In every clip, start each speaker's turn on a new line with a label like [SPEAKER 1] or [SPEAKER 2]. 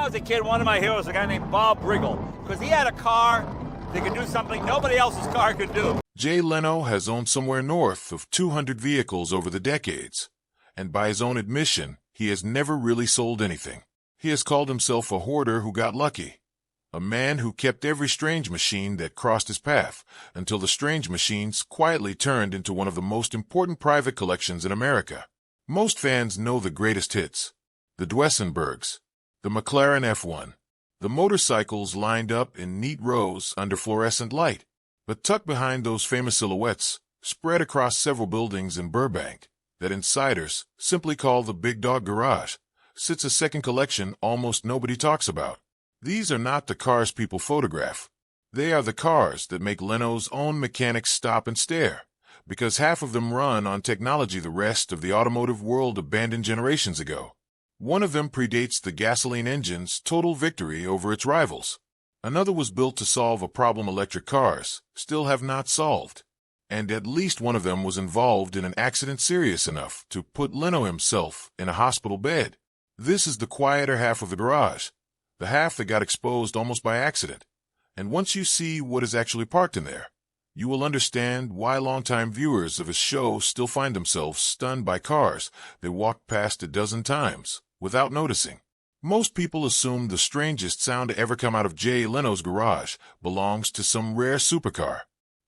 [SPEAKER 1] I was a kid, one of my heroes was a guy named Bob Briggle, because he had a car that could do something nobody else's car could do.
[SPEAKER 2] Jay Leno has owned somewhere north of 200 vehicles over the decades, and by his own admission, he has never really sold anything. He has called himself a hoarder who got lucky, a man who kept every strange machine that crossed his path until the strange machines quietly turned into one of the most important private collections in America. Most fans know the greatest hits: the Duesenbergs, the McLaren F1, the motorcycles lined up in neat rows under fluorescent light. But tucked behind those famous silhouettes, spread across several buildings in Burbank, that insiders simply call the Big Dog Garage, sits a second collection almost nobody talks about. These are not the cars people photograph. They are the cars that make Leno's own mechanics stop and stare, because half of them run on technology the rest of the automotive world abandoned generations ago. One of them predates the gasoline engine's total victory over its rivals. Another was built to solve a problem electric cars still have not solved, and at least one of them was involved in an accident serious enough to put Leno himself in a hospital bed. This is the quieter half of the garage, the half that got exposed almost by accident. And once you see what is actually parked in there, you will understand why longtime viewers of his show still find themselves stunned by cars they walked past a dozen times without noticing. Most people assume the strangest sound to ever come out of Jay Leno's garage belongs to some rare supercar.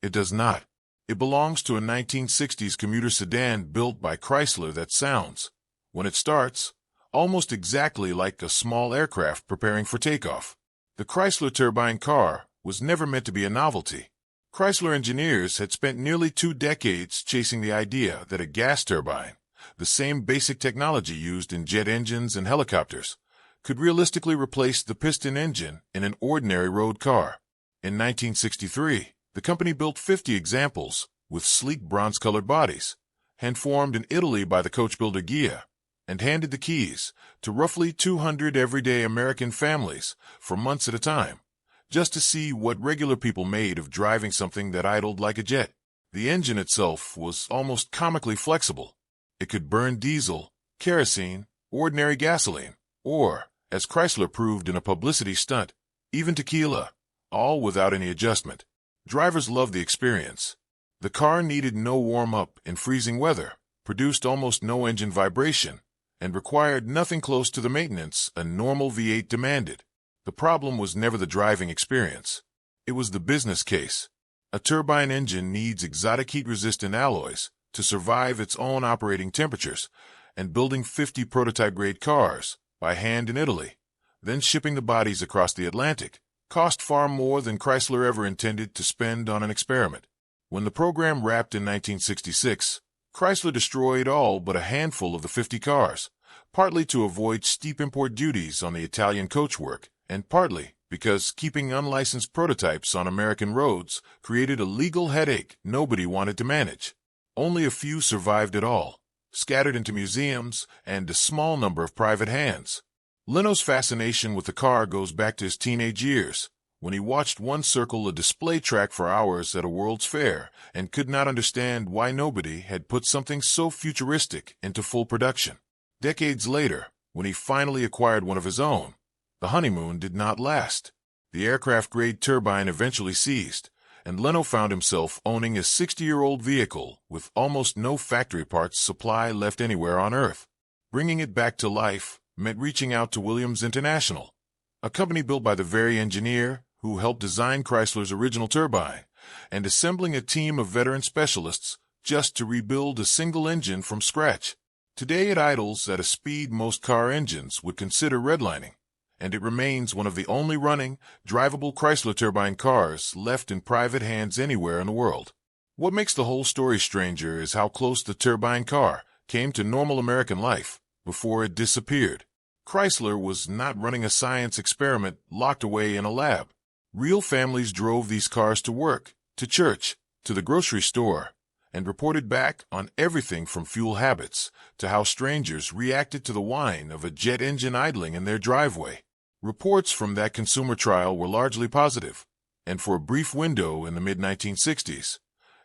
[SPEAKER 2] It does not. It belongs to a 1960s commuter sedan built by Chrysler that sounds, when it starts, almost exactly like a small aircraft preparing for takeoff. The Chrysler turbine car was never meant to be a novelty. Chrysler engineers had spent nearly 2 decades chasing the idea that a gas turbine, the same basic technology used in jet engines and helicopters, could realistically replace the piston engine in an ordinary road car. In 1963, the company built 50 examples with sleek bronze-colored bodies, hand-formed in Italy by the coach builder Ghia, and handed the keys to roughly 200 everyday American families for months at a time, just to see what regular people made of driving something that idled like a jet. The engine itself was almost comically flexible. It could burn diesel, kerosene, ordinary gasoline, or, as Chrysler proved in a publicity stunt, even tequila, all without any adjustment. Drivers loved the experience. The car needed no warm-up in freezing weather, produced almost no engine vibration, and required nothing close to the maintenance a normal V8 demanded. The problem was never the driving experience. It was the business case. A turbine engine needs exotic heat-resistant alloys to survive its own operating temperatures, and building 50 prototype-grade cars by hand in Italy, then shipping the bodies across the Atlantic, cost far more than Chrysler ever intended to spend on an experiment. When the program wrapped in 1966, Chrysler destroyed all but a handful of the 50 cars, partly to avoid steep import duties on the Italian coachwork, and partly because keeping unlicensed prototypes on American roads created a legal headache nobody wanted to manage. Only a few survived at all, scattered into museums and a small number of private hands. Leno's fascination with the car goes back to his teenage years, when he watched one circle a display track for hours at a World's Fair and could not understand why nobody had put something so futuristic into full production. Decades later, when he finally acquired one of his own, the honeymoon did not last. The aircraft-grade turbine eventually seized, and Leno found himself owning a 60-year-old vehicle with almost no factory parts supply left anywhere on Earth. Bringing it back to life meant reaching out to Williams International, a company built by the very engineer who helped design Chrysler's original turbine, and assembling a team of veteran specialists just to rebuild a single engine from scratch. Today it idles at a speed most car engines would consider redlining, and it remains one of the only running, drivable Chrysler turbine cars left in private hands anywhere in the world. What makes the whole story stranger is how close the turbine car came to normal American life before it disappeared. Chrysler was not running a science experiment locked away in a lab. Real families drove these cars to work, to church, to the grocery store, and reported back on everything from fuel habits to how strangers reacted to the whine of a jet engine idling in their driveway. Reports from that consumer trial were largely positive, and for a brief window in the mid-1960s,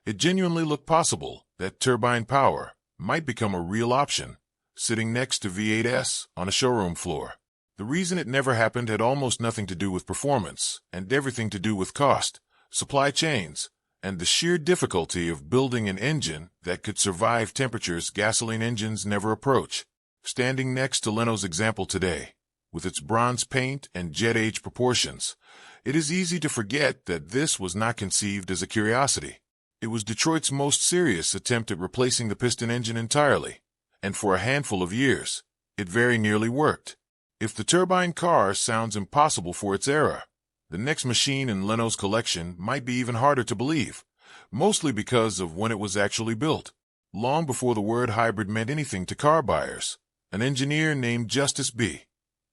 [SPEAKER 2] it genuinely looked possible that turbine power might become a real option, sitting next to V8s on a showroom floor. The reason it never happened had almost nothing to do with performance, and everything to do with cost, supply chains, and the sheer difficulty of building an engine that could survive temperatures gasoline engines never approach. Standing next to Leno's example today, with its bronze paint and jet-age proportions, it is easy to forget that this was not conceived as a curiosity. It was Detroit's most serious attempt at replacing the piston engine entirely, and for a handful of years, it very nearly worked. If the turbine car sounds impossible for its era, the next machine in Leno's collection might be even harder to believe, mostly because of when it was actually built. Long before the word hybrid meant anything to car buyers, an engineer named Justus B.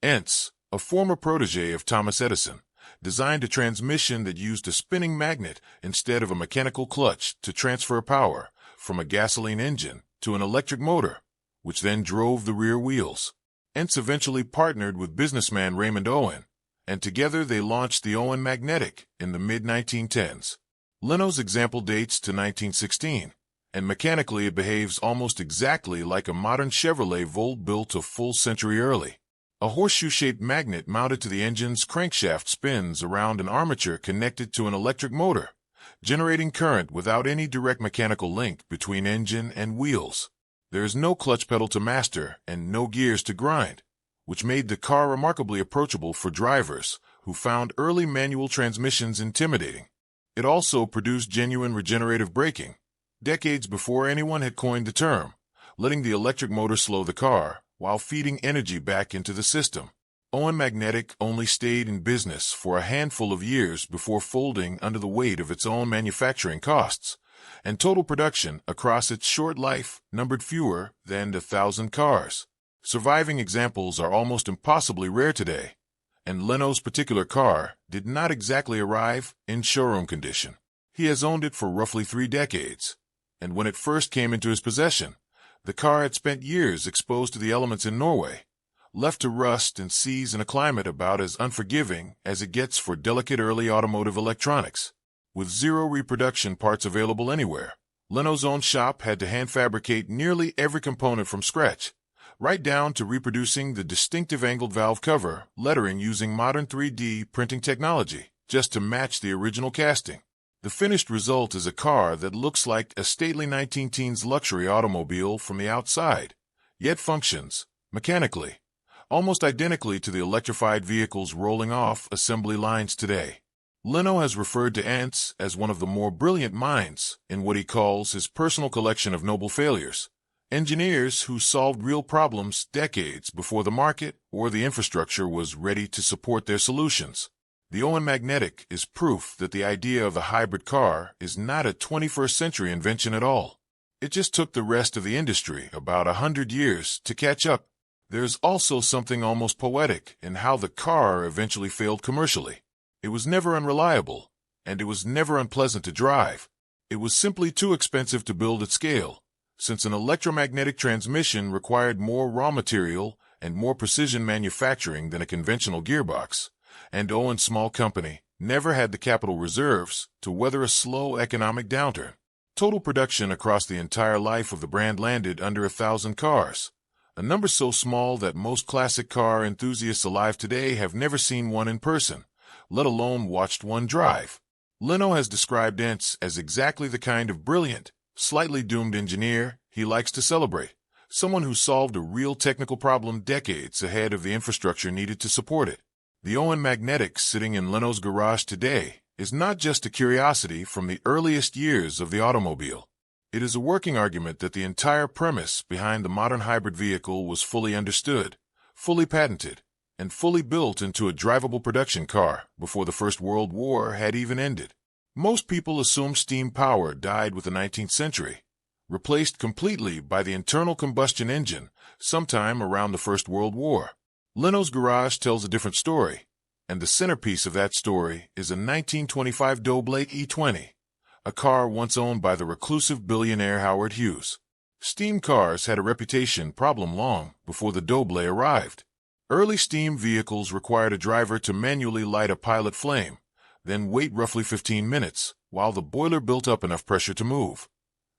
[SPEAKER 2] Entz, a former protege of Thomas Edison, designed a transmission that used a spinning magnet instead of a mechanical clutch to transfer power from a gasoline engine to an electric motor, which then drove the rear wheels. Entz eventually partnered with businessman Raymond Owen, and together they launched the Owen Magnetic in the mid-1910s. Leno's example dates to 1916, and mechanically it behaves almost exactly like a modern Chevrolet Volt built a full century early. A horseshoe-shaped magnet mounted to the engine's crankshaft spins around an armature connected to an electric motor, generating current without any direct mechanical link between engine and wheels. There is no clutch pedal to master and no gears to grind, which made the car remarkably approachable for drivers who found early manual transmissions intimidating. It also produced genuine regenerative braking, decades before anyone had coined the term, letting the electric motor slow the car while feeding energy back into the system. Owen Magnetic only stayed in business for a handful of years before folding under the weight of its own manufacturing costs, and total production across its short life numbered fewer than 1,000 cars. Surviving examples are almost impossibly rare today, and Leno's particular car did not exactly arrive in showroom condition. He has owned it for roughly 3 decades, and when it first came into his possession, the car had spent years exposed to the elements in Norway, left to rust and seize in a climate about as unforgiving as it gets for delicate early automotive electronics. With 0 reproduction parts available anywhere, Leno's own shop had to hand-fabricate nearly every component from scratch, right down to reproducing the distinctive angled valve cover lettering using modern 3D printing technology, just to match the original casting. The finished result is a car that looks like a stately 19-teens luxury automobile from the outside, yet functions, mechanically, almost identically to the electrified vehicles rolling off assembly lines today. Leno has referred to Entz as one of the more brilliant minds in what he calls his personal collection of noble failures, engineers who solved real problems decades before the market or the infrastructure was ready to support their solutions. The Owen Magnetic is proof that the idea of the hybrid car is not a 21st century invention at all. It just took the rest of the industry about 100 years to catch up. There's also something almost poetic in how the car eventually failed commercially. It was never unreliable, and it was never unpleasant to drive. It was simply too expensive to build at scale, since an electromagnetic transmission required more raw material and more precision manufacturing than a conventional gearbox, and Owen's small company never had the capital reserves to weather a slow economic downturn. Total production across the entire life of the brand landed under 1,000 cars, a number so small that most classic car enthusiasts alive today have never seen one in person, let alone watched one drive. Leno has described Entz as exactly the kind of brilliant, slightly doomed engineer he likes to celebrate, someone who solved a real technical problem decades ahead of the infrastructure needed to support it. The Owen Magnetic sitting in Leno's garage today is not just a curiosity from the earliest years of the automobile. It is a working argument that the entire premise behind the modern hybrid vehicle was fully understood, fully patented, and fully built into a drivable production car before the First World War had even ended. Most people assume steam power died with the 19th century, replaced completely by the internal combustion engine sometime around the First World War. Leno's garage tells a different story, and the centerpiece of that story is a 1925 Doble E20, a car once owned by the reclusive billionaire Howard Hughes. Steam cars had a reputation problem long before the Doble arrived. Early steam vehicles required a driver to manually light a pilot flame, then wait roughly 15 minutes while the boiler built up enough pressure to move.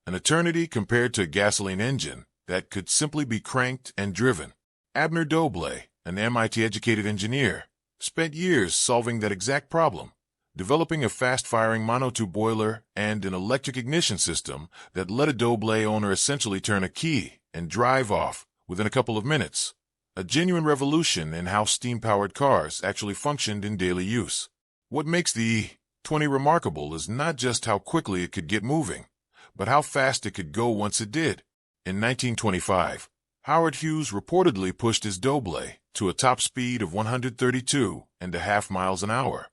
[SPEAKER 2] An eternity compared to a gasoline engine that could simply be cranked and driven. Abner Doble, an MIT-educated engineer, spent years solving that exact problem, developing a fast-firing monotube boiler and an electric ignition system that let a Doble owner essentially turn a key and drive off within a couple of minutes. A genuine revolution in how steam-powered cars actually functioned in daily use. What makes the E20 remarkable is not just how quickly it could get moving, but how fast it could go once it did. In 1925, Howard Hughes reportedly pushed his Doble to a top speed of 132.5 miles an hour,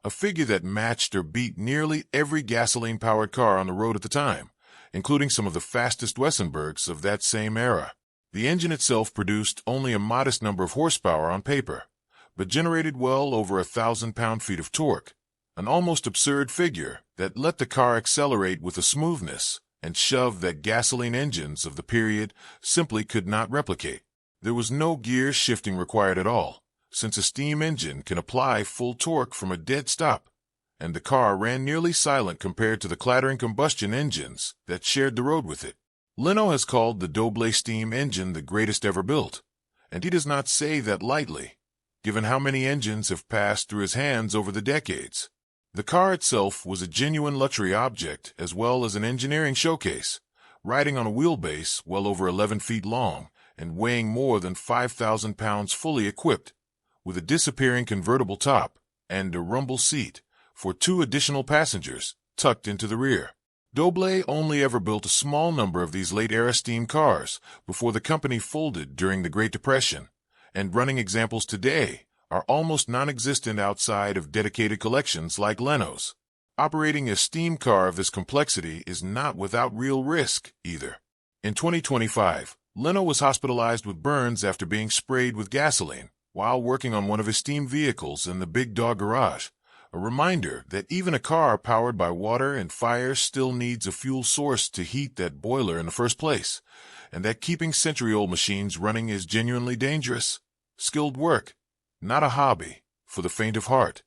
[SPEAKER 2] a figure that matched or beat nearly every gasoline-powered car on the road at the time, including some of the fastest Duesenbergs of that same era. The engine itself produced only a modest number of horsepower on paper, but generated well over 1,000 pound-feet of torque, an almost absurd figure that let the car accelerate with a smoothness and shove that gasoline engines of the period simply could not replicate. There was no gear shifting required at all, since a steam engine can apply full torque from a dead stop, and the car ran nearly silent compared to the clattering combustion engines that shared the road with it. Leno has called the Doble steam engine the greatest ever built, and he does not say that lightly, given how many engines have passed through his hands over the decades. The car itself was a genuine luxury object as well as an engineering showcase, riding on a wheelbase well over 11 feet long and weighing more than 5,000 pounds fully equipped, with a disappearing convertible top and a rumble seat for 2 additional passengers tucked into the rear. Doble only ever built a small number of these late-era steam cars before the company folded during the Great Depression, and running examples today are almost non-existent outside of dedicated collections like Leno's. Operating a steam car of this complexity is not without real risk, either. In 2025, Leno was hospitalized with burns after being sprayed with gasoline while working on one of his steam vehicles in the Big Dog garage, a reminder that even a car powered by water and fire still needs a fuel source to heat that boiler in the first place, and that keeping century-old machines running is genuinely dangerous. Skilled work, not a hobby for the faint of heart.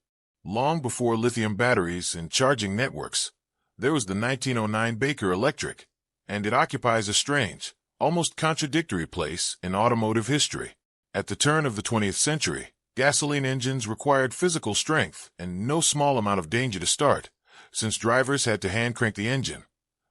[SPEAKER 2] Long before lithium batteries and charging networks, there was the 1909 Baker Electric, and it occupies a strange, almost contradictory place in automotive history. At the turn of the 20th century, gasoline engines required physical strength and no small amount of danger to start, since drivers had to hand-crank the engine,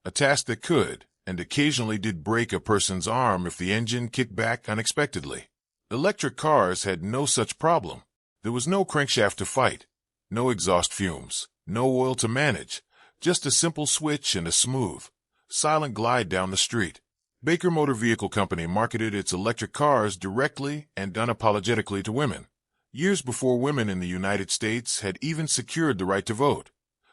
[SPEAKER 2] a task that could and occasionally did break a person's arm if the engine kicked back unexpectedly. Electric cars had no such problem. There was no crankshaft to fight, no exhaust fumes, no oil to manage, just a simple switch and a smooth, silent glide down the street. Baker Motor Vehicle Company marketed its electric cars directly and unapologetically to women, years before women in the United States had even secured the right to vote,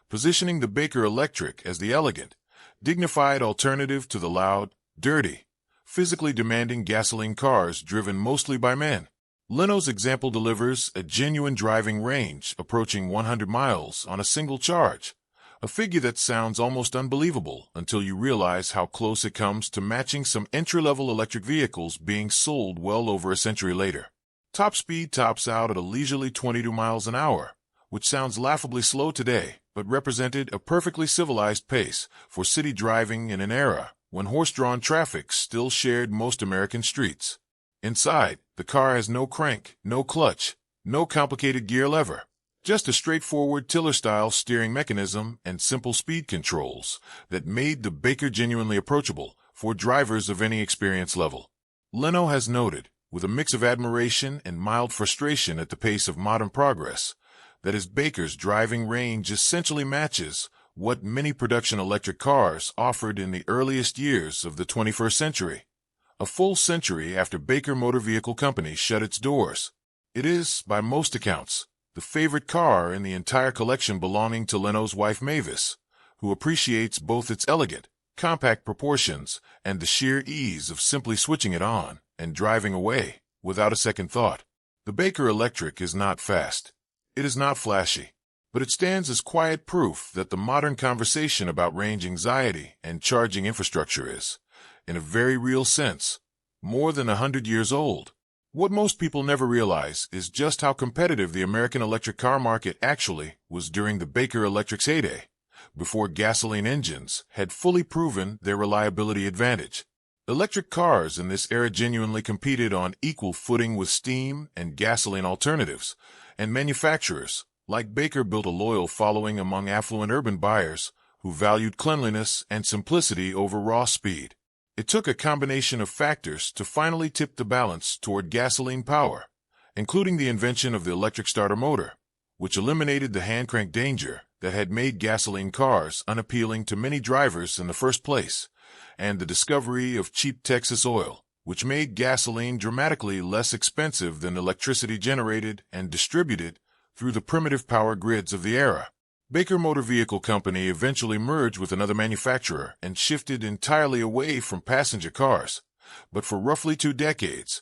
[SPEAKER 2] positioning the Baker Electric as the elegant, dignified alternative to the loud, dirty, physically demanding gasoline cars driven mostly by men. Leno's example delivers a genuine driving range approaching 100 miles on a single charge, a figure that sounds almost unbelievable until you realize how close it comes to matching some entry-level electric vehicles being sold well over a century later. Top speed tops out at a leisurely 22 miles an hour, which sounds laughably slow today, but represented a perfectly civilized pace for city driving in an era when horse-drawn traffic still shared most American streets. Inside, the car has no crank, no clutch, no complicated gear lever, just a straightforward tiller-style steering mechanism and simple speed controls that made the Baker genuinely approachable for drivers of any experience level. Leno has noted, with a mix of admiration and mild frustration at the pace of modern progress, that his Baker's driving range essentially matches what many production electric cars offered in the earliest years of the 21st century. A full century after Baker Motor Vehicle Company shut its doors, it is, by most accounts, the favorite car in the entire collection belonging to Leno's wife Mavis, who appreciates both its elegant, compact proportions and the sheer ease of simply switching it on and driving away without a second thought. The Baker Electric is not fast. It is not flashy, but it stands as quiet proof that the modern conversation about range anxiety and charging infrastructure is, in a very real sense, more than 100 years old. What most people never realize is just how competitive the American electric car market actually was during the Baker Electric's heyday, before gasoline engines had fully proven their reliability advantage. Electric cars in this era genuinely competed on equal footing with steam and gasoline alternatives, and manufacturers, like Baker, built a loyal following among affluent urban buyers who valued cleanliness and simplicity over raw speed. It took a combination of factors to finally tip the balance toward gasoline power, including the invention of the electric starter motor, which eliminated the hand-crank danger that had made gasoline cars unappealing to many drivers in the first place, and the discovery of cheap Texas oil, which made gasoline dramatically less expensive than electricity generated and distributed through the primitive power grids of the era. Baker Motor Vehicle Company eventually merged with another manufacturer and shifted entirely away from passenger cars, but for roughly 2 decades,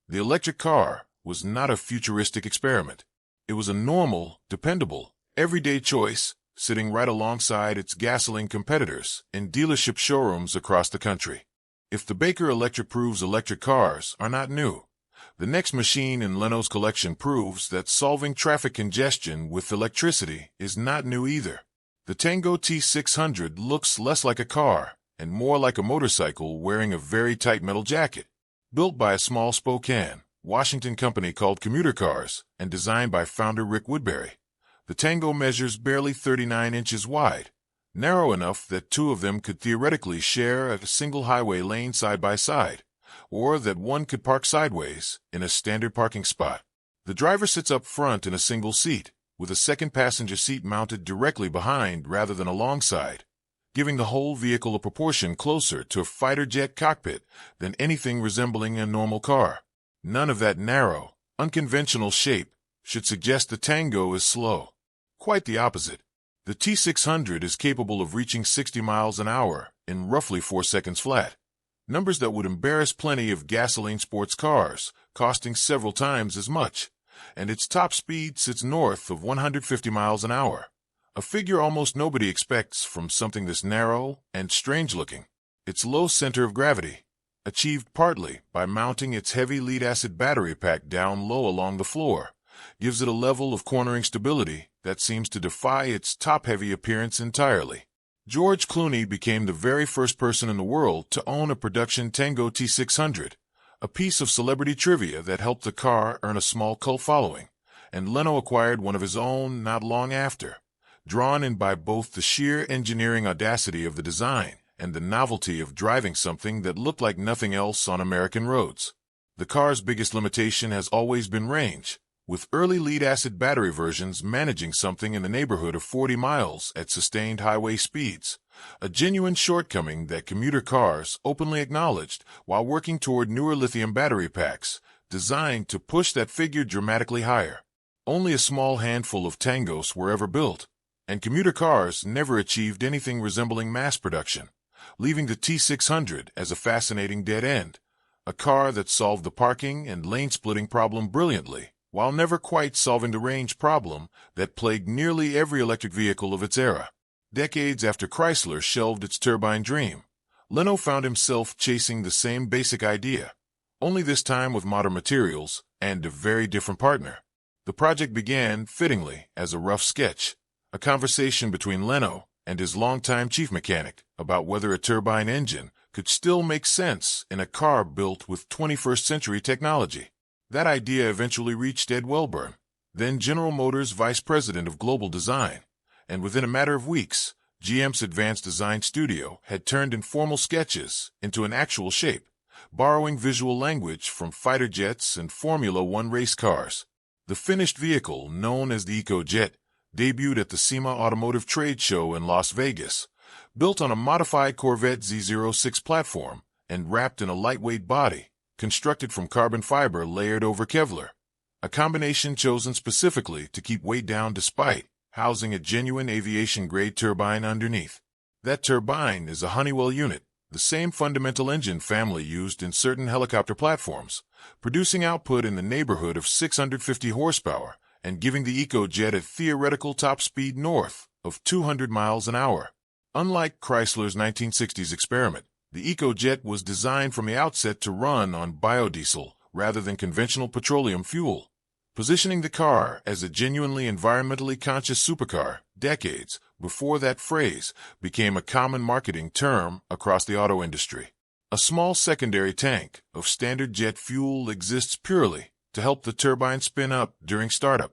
[SPEAKER 2] the electric car was not a futuristic experiment. It was a normal, dependable, everyday choice, sitting right alongside its gasoline competitors in dealership showrooms across the country. If the Baker Electric proves electric cars are not new, the next machine in Leno's collection proves that solving traffic congestion with electricity is not new either. The Tango T600 looks less like a car and more like a motorcycle wearing a very tight metal jacket. Built by a small Spokane, Washington company called Commuter Cars and designed by founder Rick Woodbury, the Tango measures barely 39 inches wide, narrow enough that 2 of them could theoretically share a single highway lane side by side, or that one could park sideways in a standard parking spot. The driver sits up front in a single seat, with a second passenger seat mounted directly behind rather than alongside, giving the whole vehicle a proportion closer to a fighter jet cockpit than anything resembling a normal car. None of that narrow, unconventional shape should suggest the Tango is slow. Quite the opposite. The T600 is capable of reaching 60 miles an hour in roughly 4 seconds flat, numbers that would embarrass plenty of gasoline sports cars, costing several times as much, and its top speed sits north of 150 miles an hour, a figure almost nobody expects from something this narrow and strange-looking. Its low center of gravity, achieved partly by mounting its heavy lead-acid battery pack down low along the floor, gives it a level of cornering stability that seems to defy its top-heavy appearance entirely. George Clooney became the very first person in the world to own a production Tango T600, a piece of celebrity trivia that helped the car earn a small cult following, and Leno acquired one of his own not long after, drawn in by both the sheer engineering audacity of the design and the novelty of driving something that looked like nothing else on American roads. The car's biggest limitation has always been range, with early lead-acid battery versions managing something in the neighborhood of 40 miles at sustained highway speeds, a genuine shortcoming that commuter cars openly acknowledged while working toward newer lithium battery packs, designed to push that figure dramatically higher. Only a small handful of Tangos were ever built, and commuter cars never achieved anything resembling mass production, leaving the T600 as a fascinating dead end, a car that solved the parking and lane-splitting problem brilliantly, while never quite solving the range problem that plagued nearly every electric vehicle of its era. Decades after Chrysler shelved its turbine dream, Leno found himself chasing the same basic idea, only this time with modern materials and a very different partner. The project began, fittingly, as a rough sketch, a conversation between Leno and his longtime chief mechanic about whether a turbine engine could still make sense in a car built with 21st century technology. That idea eventually reached Ed Welburn, then General Motors Vice President of Global Design, and within a matter of weeks, GM's advanced design studio had turned informal sketches into an actual shape, borrowing visual language from fighter jets and Formula One race cars. The finished vehicle, known as the EcoJet, debuted at the SEMA Automotive Trade Show in Las Vegas, built on a modified Corvette Z06 platform and wrapped in a lightweight body, constructed from carbon fiber layered over Kevlar, a combination chosen specifically to keep weight down despite housing a genuine aviation-grade turbine underneath. That turbine is a Honeywell unit, the same fundamental engine family used in certain helicopter platforms, producing output in the neighborhood of 650 horsepower and giving the EcoJet a theoretical top speed north of 200 miles an hour. Unlike Chrysler's 1960s experiment, the EcoJet was designed from the outset to run on biodiesel rather than conventional petroleum fuel, positioning the car as a genuinely environmentally conscious supercar decades before that phrase became a common marketing term across the auto industry. A small secondary tank of standard jet fuel exists purely to help the turbine spin up during startup,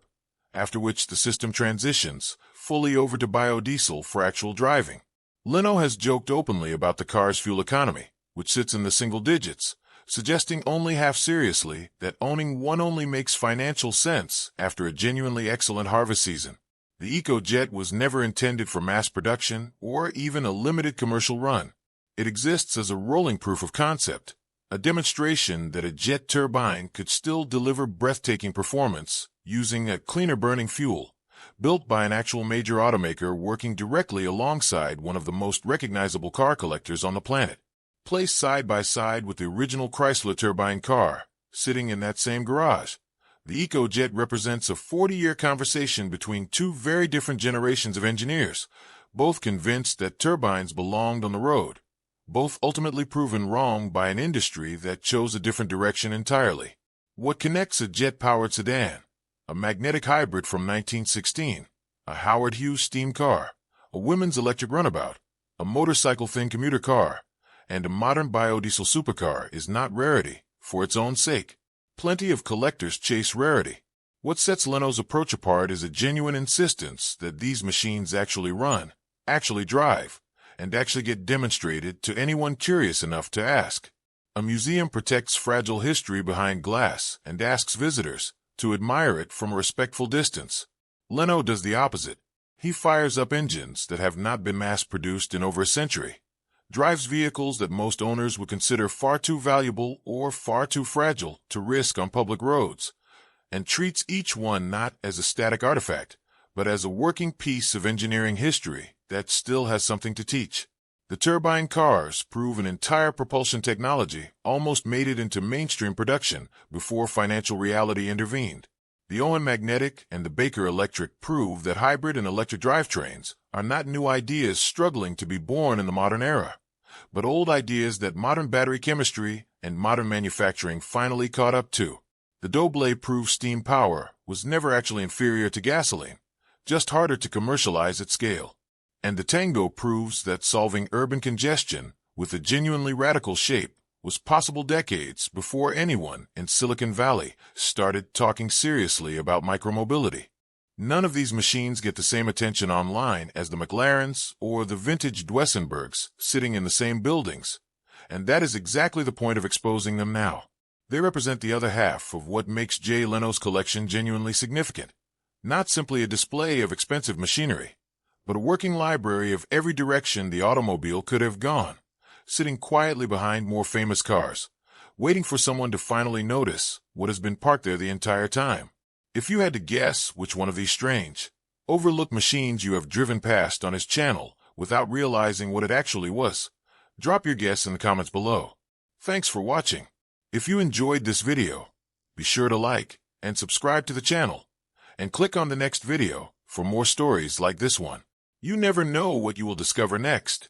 [SPEAKER 2] after which the system transitions fully over to biodiesel for actual driving. Leno has joked openly about the car's fuel economy, which sits in the single digits, suggesting only half seriously that owning one only makes financial sense after a genuinely excellent harvest season. The EcoJet was never intended for mass production or even a limited commercial run. It exists as a rolling proof of concept, a demonstration that a jet turbine could still deliver breathtaking performance using a cleaner-burning fuel, built by an actual major automaker working directly alongside one of the most recognizable car collectors on the planet. Placed side by side with the original Chrysler turbine car, sitting in that same garage, the EcoJet represents a 40-year conversation between two very different generations of engineers, both convinced that turbines belonged on the road, both ultimately proven wrong by an industry that chose a different direction entirely. What connects a jet-powered sedan, a magnetic hybrid from 1916, a Howard Hughes steam car, a women's electric runabout, a motorcycle-thin commuter car, and a modern biodiesel supercar is not rarity for its own sake. Plenty of collectors chase rarity. What sets Leno's approach apart is a genuine insistence that these machines actually run, actually drive, and actually get demonstrated to anyone curious enough to ask. A museum protects fragile history behind glass and asks visitors to admire it from a respectful distance. Leno does the opposite. He fires up engines that have not been mass-produced in over a century, drives vehicles that most owners would consider far too valuable or far too fragile to risk on public roads, and treats each one not as a static artifact, but as a working piece of engineering history that still has something to teach. The turbine cars prove an entire propulsion technology almost made it into mainstream production before financial reality intervened. The Owen Magnetic and the Baker Electric prove that hybrid and electric drivetrains are not new ideas struggling to be born in the modern era, but old ideas that modern battery chemistry and modern manufacturing finally caught up to. The Doble proves steam power was never actually inferior to gasoline, just harder to commercialize at scale. And the Tango proves that solving urban congestion with a genuinely radical shape was possible decades before anyone in Silicon Valley started talking seriously about micromobility. None of these machines get the same attention online as the McLarens or the vintage Duesenbergs sitting in the same buildings, and that is exactly the point of exposing them now. They represent the other half of what makes Jay Leno's collection genuinely significant. Not simply a display of expensive machinery, but a working library of every direction the automobile could have gone, sitting quietly behind more famous cars, waiting for someone to finally notice what has been parked there the entire time. If you had to guess which one of these strange, overlooked machines you have driven past on his channel without realizing what it actually was, drop your guess in the comments below. Thanks for watching. If you enjoyed this video, be sure to like and subscribe to the channel, and click on the next video for more stories like this one. You never know what you will discover next.